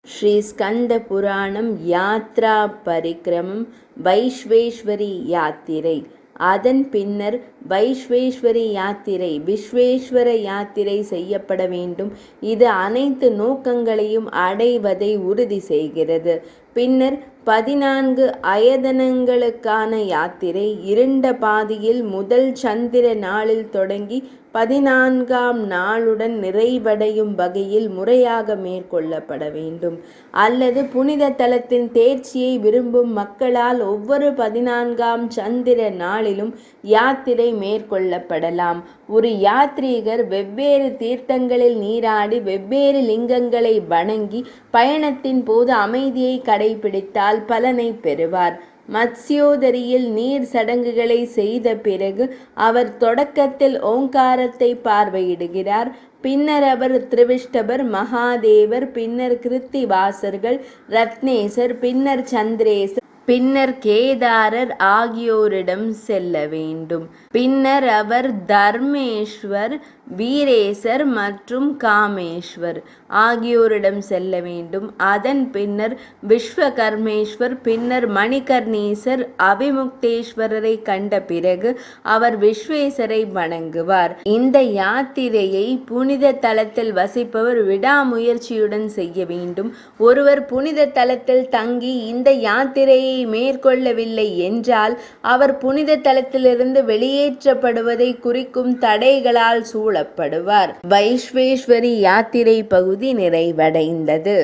ஸ்ரீ ஸ்கந்த புராணம் யாத்ரா பரிக்கிரமம் வைஸ்வேஸ்வரி யாத்திரை. அதன் பின்னர் வைஸ்வேஸ்வரி யாத்திரை விஸ்வேஸ்வர யாத்திரை செய்யப்பட வேண்டும். இது அனைத்து நோக்கங்களையும் அடைவதை உறுதி செய்கிறது. பின்னர் 14 அயதனங்களுக்கான யாத்திரை இருண்ட பாதியில் முதல் சந்திர நாளில் தொடங்கி 14ஆம் நாளுடன் நிறைவடையும் வகையில் முறையாக மேற்கொள்ளப்பட வேண்டும். அல்லது புனித தலத்தின் தேர்ச்சியை விரும்பும் மக்களால் ஒவ்வொரு 14ஆம் சந்திர நாளிலும் யாத்திரை மேற்கொள்ளப்படலாம். ஒரு யாத்ரீகர் வெவ்வேறு தீர்த்தங்களில் நீராடி வெவ்வேறு லிங்கங்களை வணங்கி பயணத்தின் போது அமைதியை கடைபிடித்தால் பலனை பெறுவார். மத்ஸ்யோதரியில் நீர் சடங்குகளை செய்த பிறகு அவர் தொடக்கத்தில் ஓங்காரத்தை பார்வையிடுகிறார். பின்னர் அவர் திரிவிஷ்டபர், மகாதேவர், பின்னர் கிருத்திவாசர்கள், ரத்னேசர், பின்னர் சந்திரேசர், பின்னர் கேதாரர் ஆகியோரிடம் செல்ல வேண்டும். பின்னர் அவர் தர்மேஸ்வர், வீரேசர் மற்றும் காமேஸ்வர் ஆகியோரிடம் செல்ல வேண்டும். அதன் பின்னர் விஸ்வகர்மேஸ்வர், பின்னர் மணிகர்ணீசர், அவிமுக்தேஸ்வரரை கண்ட பிறகு அவர் விஸ்வேசரை வணங்குவார். இந்த யாத்திரையை புனித தலத்தில் வசிப்பவர் விடாமுயற்சியுடன் செய்ய வேண்டும். ஒருவர் புனித தலத்தில் தங்கி இந்த யாத்திரையை மேற்கொள்ளவில்லை என்றால் அவர் புனித தலத்திலிருந்து வெளியேற்றப்படுவதை குறிக்கும் தடைகளால் சூழப்படுவார். வைஸ்வேஸ்வரி யாத்திரை பகுதி நிறைவடைந்தது.